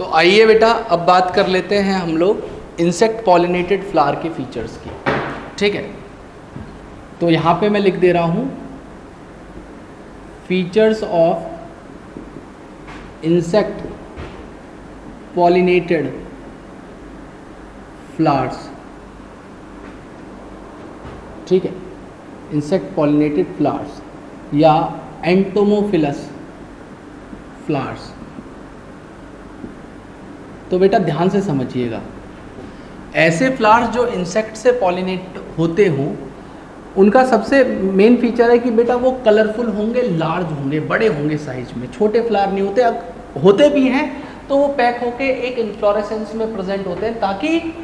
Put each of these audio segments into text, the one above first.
तो आइए बेटा अब बात कर लेते हैं हम लोग इंसेक्ट पॉलिनेटेड फ्लावर के फीचर्स की। ठीक है, तो यहाँ पे मैं लिख दे रहा हूँ features of insect pollinated flowers. ठीक है, इंसेक्ट पॉलिनेटेड फ्लावर्स या एंटोमोफिलस फ्लावर्स। तो बेटा ध्यान से समझिएगा, ऐसे फ्लावर्स जो इंसेक्ट से पॉलिनेट होते हों उनका सबसे मेन फीचर है कि बेटा वो कलरफुल होंगे, लार्ज होंगे, बड़े होंगे साइज में। छोटे फ्लावर नहीं होते, अब होते भी हैं तो वो पैक होके एक इन्फ्लोरेसेंस में प्रेजेंट होते हैं ताकि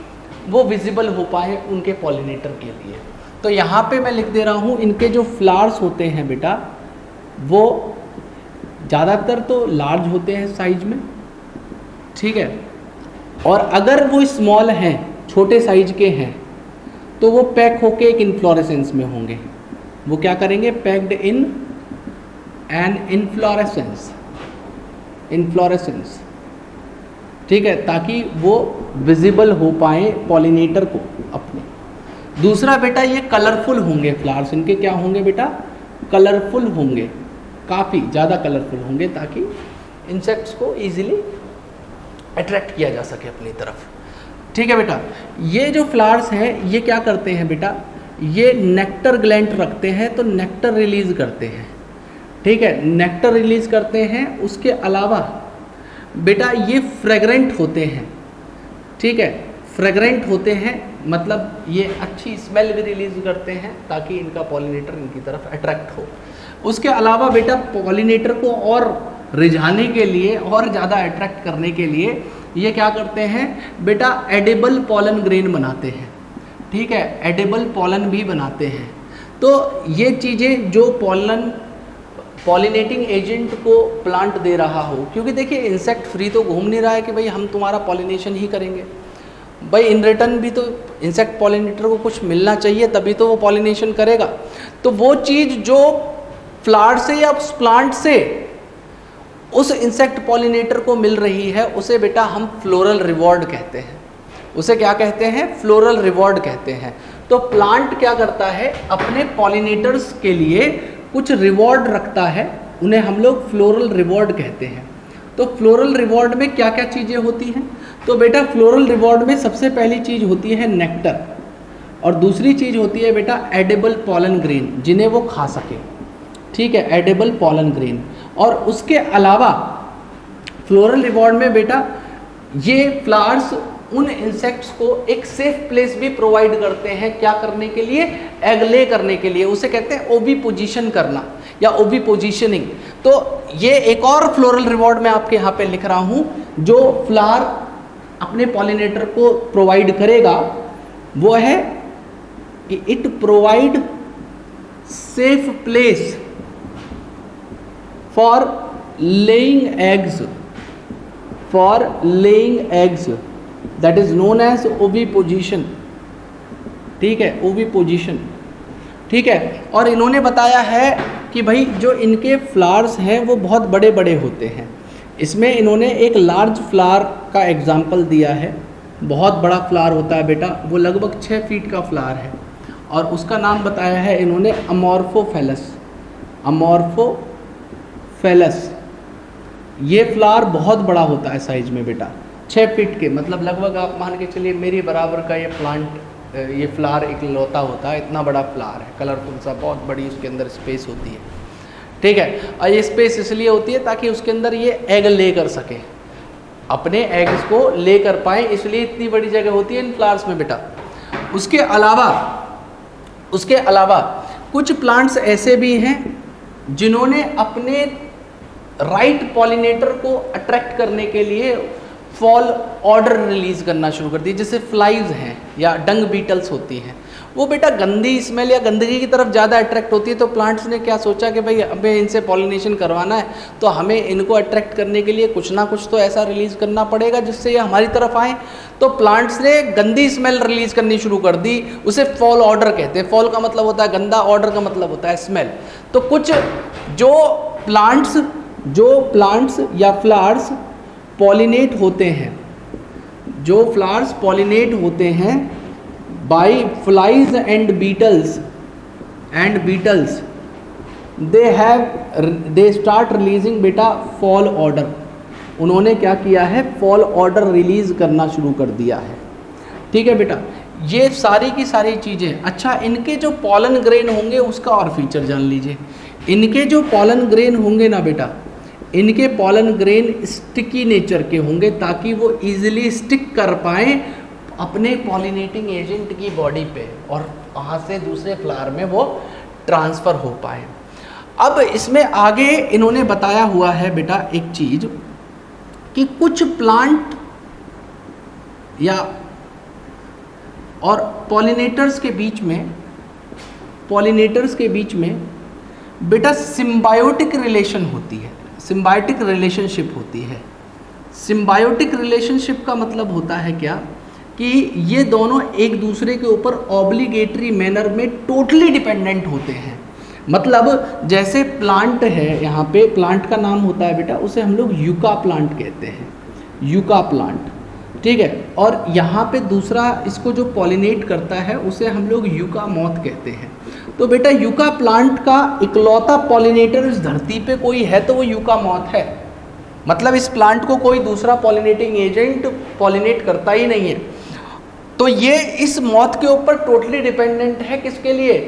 वो विजिबल हो पाए उनके पॉलिनेटर के लिए। तो यहाँ पे मैं लिख दे रहा हूँ इनके जो फ्लावर्स होते हैं बेटा वो ज़्यादातर तो लार्ज होते हैं साइज में। ठीक है, और अगर वो स्मॉल हैं, छोटे साइज के हैं, तो वो पैक होके एक इन्फ्लोरेसेंस में होंगे। वो क्या करेंगे? Packed in an inflorescence. ठीक है, ताकि वो विजिबल हो पाए पॉलिनेटर को अपने। दूसरा बेटा ये कलरफुल होंगे फ्लावर्स, इनके क्या होंगे बेटा? कलरफुल होंगे, काफ़ी ज़्यादा कलरफुल होंगे ताकि इंसेक्ट्स को ईजिली अट्रैक्ट किया जा सके अपनी तरफ। ठीक है बेटा, ये जो फ्लावर्स हैं ये क्या करते हैं बेटा? ये नेक्टर ग्लैंड रखते हैं, तो नेक्टर रिलीज करते हैं। ठीक है, नेक्टर रिलीज करते हैं। उसके अलावा बेटा ये फ्रेग्रेंट होते हैं। ठीक है, फ्रेग्रेंट होते हैं मतलब ये अच्छी स्मेल भी रिलीज करते हैं ताकि इनका पॉलिनेटर इनकी तरफ अट्रैक्ट हो। उसके अलावा बेटा पॉलिनेटर को और रिझाने के लिए और ज़्यादा अट्रैक्ट करने के लिए ये क्या करते हैं बेटा? एडिबल पॉलन ग्रेन बनाते हैं। ठीक है, एडिबल पॉलन भी बनाते हैं। तो ये चीज़ें जो पॉलिनेटिंग एजेंट को प्लांट दे रहा हो, क्योंकि देखिए इंसेक्ट फ्री तो घूम नहीं रहा है कि भाई हम तुम्हारा पॉलिनेशन ही करेंगे। भाई इन रिटर्न भी तो इंसेक्ट पॉलिनेटर को कुछ मिलना चाहिए, तभी तो वो पॉलिनेशन करेगा। तो वो चीज़ जो फ्लावर से या उस प्लांट से उस इंसेक्ट पॉलिनेटर को मिल रही है उसे बेटा हम फ्लोरल रिवॉर्ड कहते हैं। उसे क्या कहते हैं? फ्लोरल रिवॉर्ड कहते हैं। तो प्लांट क्या करता है? अपने पॉलिनेटर्स के लिए कुछ रिवॉर्ड रखता है, उन्हें हम लोग फ्लोरल रिवॉर्ड कहते हैं। तो फ्लोरल रिवॉर्ड में क्या क्या चीज़ें होती हैं? तो बेटा फ्लोरल रिवॉर्ड में सबसे पहली चीज़ होती है नेक्टर, और दूसरी चीज़ होती है बेटा एडिबल पॉलन ग्रेन, जिन्हें वो खा सके। ठीक है, एडिबल पॉलन ग्रेन। और उसके अलावा फ्लोरल रिवॉर्ड में बेटा ये फ्लावर्स उन इंसेक्ट्स को एक सेफ प्लेस भी प्रोवाइड करते हैं। क्या करने के लिए? एग ले करने के लिए। उसे कहते हैं ओवी पोजीशन करना या ओवी पोजीशनिंग। तो ये एक और फ्लोरल रिवॉर्ड मैं आपके यहाँ पे लिख रहा हूँ जो फ्लावर अपने पॉलिनेटर को प्रोवाइड करेगा, वो है कि it provide safe place for laying eggs that is known as oviposition। ठीक है, ओविपोजिशन। ठीक है, और इन्होंने बताया है कि भाई जो इनके फ्लावर्स हैं वो बहुत बड़े बड़े होते हैं। इसमें इन्होंने एक लार्ज फ्लावर का एग्जाम्पल दिया है। बहुत बड़ा फ्लावर होता है बेटा, वो लगभग 6 फीट का फ्लावर है, और उसका नाम बताया है इन्होंने अमॉर्फोफेलस। ये फ्लावर बहुत बड़ा होता है साइज में बेटा, 6 फीट के, मतलब लगभग आप मान के चलिए मेरी बराबर का ये फ्लावर एक लौता होता है। इतना बड़ा फ्लावर है, कलरफुल सा, बहुत बड़ी उसके अंदर स्पेस होती है। ठीक है, और ये स्पेस इसलिए होती है ताकि उसके अंदर ये एग ले कर सके, अपने एग्स को ले कर पाए, इसलिए इतनी बड़ी जगह होती है इन फ्लावर्स में बेटा। उसके अलावा कुछ प्लांट्स ऐसे भी हैं जिन्होंने अपने राइट पॉलिनेटर को अट्रैक्ट करने के लिए फॉल ऑर्डर रिलीज करना शुरू कर दी। जैसे फ्लाइज हैं या डंग बीटल्स होती हैं, वो बेटा गंदी स्मेल या गंदगी की तरफ ज़्यादा अट्रैक्ट होती है। तो प्लांट्स ने क्या सोचा कि भाई हमें इनसे पॉलिनेशन करवाना है तो हमें इनको अट्रैक्ट करने के लिए कुछ ना कुछ तो ऐसा रिलीज करना पड़ेगा जिससे ये हमारी तरफ आए। तो प्लांट्स ने गंदी स्मेल रिलीज करनी शुरू कर दी, उसे फॉल ऑर्डर कहते हैं। फॉल का मतलब होता है गंदा, ऑर्डर का मतलब होता है स्मेल। तो कुछ जो प्लांट्स या फ्लावर्स पॉलिनेट होते हैं, जो फ्लावर्स पॉलिनेट होते हैं by flies and beetles they start releasing beta fall order. उन्होंने क्या किया है, फॉल ऑर्डर रिलीज करना शुरू कर दिया है। ठीक है बेटा, ये सारी की सारी चीज़ें। अच्छा, इनके जो पॉलन ग्रेन होंगे उसका और फीचर जान लीजिए। इनके जो पॉलन ग्रेन होंगे ना बेटा, इनके पॉलन ग्रेन स्टिकी नेचर के होंगे, ताकि वो इजीली स्टिक कर पाएँ अपने पॉलिनेटिंग एजेंट की बॉडी पे और वहाँ से दूसरे फ्लावर में वो ट्रांसफ़र हो पाए। अब इसमें आगे इन्होंने बताया हुआ है बेटा एक चीज़ कि कुछ प्लांट या और पॉलिनेटर्स के बीच में बेटा सिम्बायोटिक रिलेशन होती है, सिम्बायोटिक रिलेशनशिप होती है। सिम्बायोटिक रिलेशनशिप का मतलब होता है क्या, कि ये दोनों एक दूसरे के ऊपर ऑब्लिगेटरी मैनर में टोटली डिपेंडेंट होते हैं। मतलब जैसे प्लांट है, यहाँ पे प्लांट का नाम होता है बेटा, उसे हम लोग यूका प्लांट कहते हैं, यूका प्लांट। ठीक है, और यहाँ पे दूसरा इसको जो पॉलिनेट करता है उसे हम लोग यूका मॉथ कहते हैं। तो बेटा यूका प्लांट का इकलौता पॉलिनेटर इस धरती पे कोई है तो वो यूका मॉथ है। मतलब इस प्लांट को कोई दूसरा पॉलिनेटिंग एजेंट पॉलिनेट करता ही नहीं है। तो ये इस मॉथ के ऊपर टोटली डिपेंडेंट है, किसके लिए,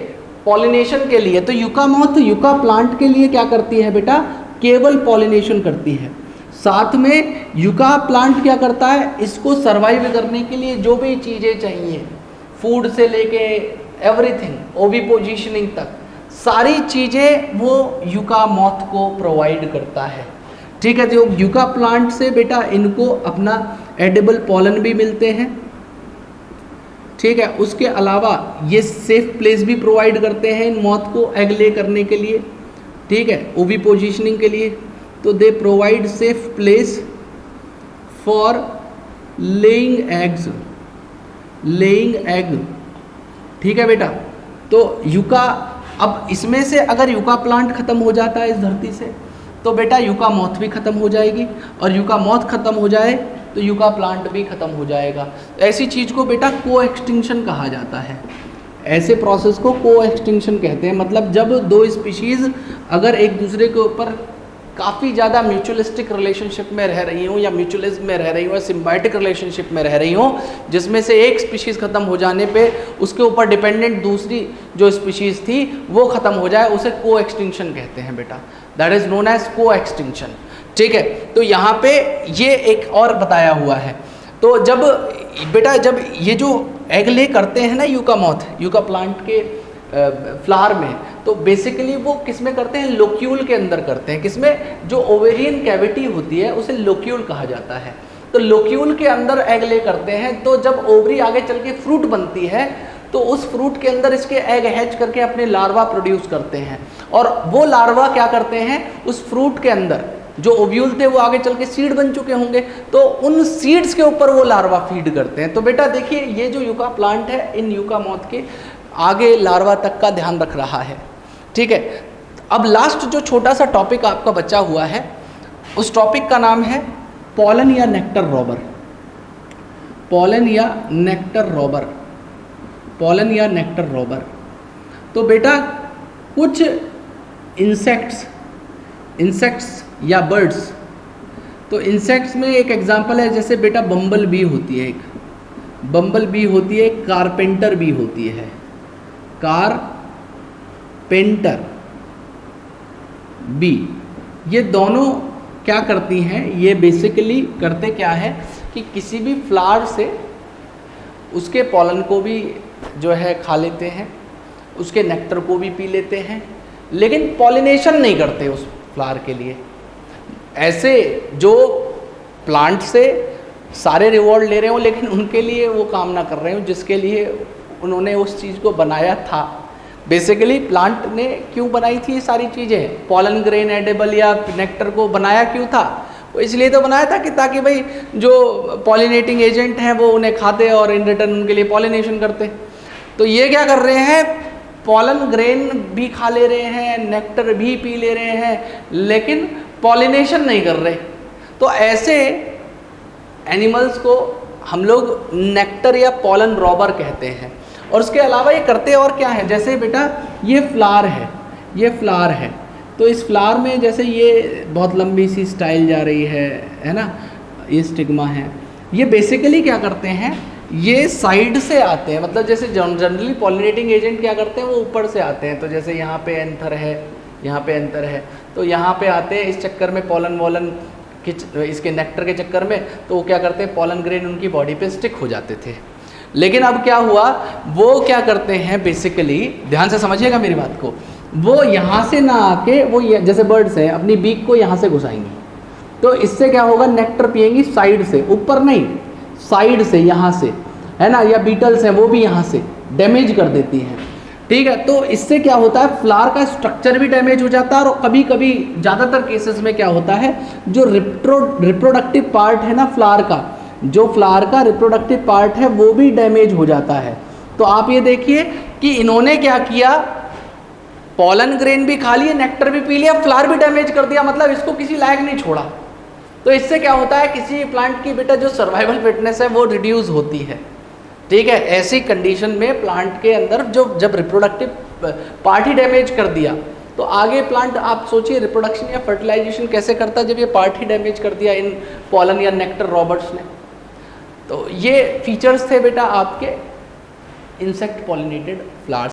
पॉलिनेशन के लिए। तो यूका मॉथ यूका प्लांट के लिए क्या करती है बेटा, केवल पॉलिनेशन करती है। साथ में यूका प्लांट क्या करता है, इसको सरवाइव करने के लिए जो भी चीज़ें चाहिए, फूड से लेके एवरीथिंग, ओविपोजिशनिंग तक, सारी चीज़ें वो यूका मॉथ को प्रोवाइड करता है। ठीक है, तो यूका प्लांट से बेटा इनको अपना एडिबल पॉलन भी मिलते हैं। ठीक है, उसके अलावा ये सेफ प्लेस भी प्रोवाइड करते हैं इन मॉथ को एग ले करने के लिए। ठीक है, ओविपोजिशनिंग के लिए। तो they provide safe place for laying egg. ठीक है बेटा, तो यूका, अब इसमें से अगर यूका प्लांट खत्म हो जाता है इस धरती से तो बेटा यूका मॉथ भी खत्म हो जाएगी, और यूका मॉथ खत्म हो जाए तो यूका प्लांट भी खत्म हो जाएगा। ऐसी चीज़ को बेटा को एक्सटिंक्शन कहा जाता है। ऐसे प्रोसेस को को एक्सटिंक्शन कहते हैं। मतलब जब दो स्पीशीज़ अगर एक दूसरे के ऊपर काफ़ी ज़्यादा म्यूचुअलिस्टिक रिलेशनशिप में रह रही हूँ या म्यूचुअलिज्म में रह रही हूँ या सिम्बायोटिक रिलेशनशिप में रह रही हूँ, जिसमें से एक स्पीशीज़ ख़त्म हो जाने पे उसके ऊपर डिपेंडेंट दूसरी जो स्पीशीज़ थी वो ख़त्म हो जाए, उसे को एक्सटिंक्शन कहते हैं बेटा। दैट इज़ नोन एज को एक्सटिंक्शन। ठीक है, तो यहाँ पे ये एक और बताया हुआ है। तो जब बेटा जब ये जो एग ले करते हैं ना यूका मॉथ, यूका प्लांट के फ्लावर में, तो बेसिकली वो किस में करते हैं, लोक्यूल के अंदर करते हैं। किसमें, जो ओवेरियन कैविटी होती है उसे लोक्यूल कहा जाता है। तो लोक्यूल के अंदर एग ले करते हैं। तो जब ओवरी आगे चल के फ्रूट बनती है तो उस फ्रूट के अंदर इसके एग हैच करके अपने लार्वा प्रोड्यूस करते हैं, और वो लार्वा क्या करते हैं, उस फ्रूट के अंदर जो ओव्यूल थे वो आगे चल के सीड बन चुके होंगे, तो उन सीड्स के ऊपर वो लार्वा फीड करते हैं। तो बेटा देखिए ये जो यूका प्लांट है इन यूका मॉथ के आगे लार्वा तक का ध्यान रख रहा है। ठीक है, अब लास्ट जो छोटा सा टॉपिक आपका बचा हुआ है उस टॉपिक का नाम है पॉलन या नेक्टर रॉबर। पॉलन या नेक्टर रॉबर, पॉलन या नेक्टर रॉबर। तो बेटा कुछ इंसेक्ट्स या बर्ड्स, तो इंसेक्ट्स में एक एग्जांपल है, जैसे बेटा बम्बल बी होती है, एक बम्बल बी होती है, कारपेंटर बी होती है, कारपेंटर बी। ये दोनों क्या करती हैं, ये बेसिकली करते क्या है कि किसी भी फ्लावर से उसके पॉलन को भी जो है खा लेते हैं, उसके नेक्टर को भी पी लेते हैं, लेकिन पॉलिनेशन नहीं करते उस फ्लावर के लिए। ऐसे जो प्लांट से सारे रिवॉर्ड ले रहे हो लेकिन उनके लिए वो काम ना कर रहे हो जिसके लिए उन्होंने उस चीज़ को बनाया था। बेसिकली प्लांट ने क्यों बनाई थी ये सारी चीज़ें, पॉलन ग्रेन एडिबल या नेक्टर को बनाया क्यों था, वो इसलिए तो बनाया था कि ताकि भाई जो पॉलिनेटिंग एजेंट हैं वो उन्हें खाते और इन रिटर्न उनके लिए पॉलिनेशन करते। तो ये क्या कर रहे हैं, पॉलन ग्रेन भी खा ले रहे हैं, नेक्टर भी पी ले रहे हैं, लेकिन पॉलिनेशन नहीं कर रहे। तो ऐसे एनिमल्स को हम लोग नेक्टर या पॉलन रॉबर कहते हैं। और उसके अलावा ये करते और क्या है, जैसे बेटा ये फ्लावर है, ये फ्लावर है, तो इस फ्लावर में जैसे ये बहुत लंबी सी स्टाइल जा रही है ना, ये स्टिग्मा है। ये बेसिकली क्या करते हैं, ये साइड से आते हैं, मतलब जैसे जनरली पॉलिनेटिंग एजेंट क्या करते हैं, वो ऊपर से आते हैं। तो जैसे यहाँ पे एंथर है, यहाँ पे एंथर है, तो यहाँ पे आते हैं इस चक्कर में पॉलन वॉलन के, इसके नेक्टर के चक्कर में, तो वो क्या करते हैं, पॉलन ग्रेन उनकी बॉडी पे स्टिक हो जाते थे। लेकिन अब क्या हुआ, वो क्या करते हैं बेसिकली, ध्यान से समझिएगा मेरी बात को, वो यहाँ से ना आके वो जैसे बर्ड्स हैं अपनी बीक को यहाँ से घुसाएंगी, तो इससे क्या होगा, नेक्टर पिएंगी साइड से, ऊपर नहीं, साइड से, यहाँ से, है ना। या बीटल्स हैं वो भी यहाँ से डैमेज कर देती हैं, ठीक है। तो इससे क्या होता है, फ्लावर का स्ट्रक्चर भी डैमेज हो जाता है, और कभी कभी ज़्यादातर केसेस में क्या होता है, जो रिप्रोडक्टिव पार्ट है ना फ्लावर का, जो फ्लावर का रिप्रोडक्टिव पार्ट है वो भी डैमेज हो जाता है। तो आप ये देखिए कि इन्होंने क्या किया, पॉलन ग्रेन भी खा लिए, नेक्टर भी पी लिया, फ्लावर भी डैमेज कर दिया, मतलब इसको किसी लायक नहीं छोड़ा। तो इससे क्या होता है, किसी प्लांट की बेटा जो सर्वाइवल फिटनेस है वो रिड्यूस होती है, ठीक है। ऐसी कंडीशन में प्लांट के अंदर जो जब रिप्रोडक्टिव पार्ट ही डैमेज कर दिया, तो आगे प्लांट आप सोचिए रिप्रोडक्शन या फर्टिलाइजेशन कैसे करता, जब ये पार्ट ही डैमेज कर दिया इन पॉलन या नेक्टर रॉबर्ट्स ने। तो ये फीचर्स थे बेटा आपके इंसेक्ट पॉलिनेटेड फ्लावर्स।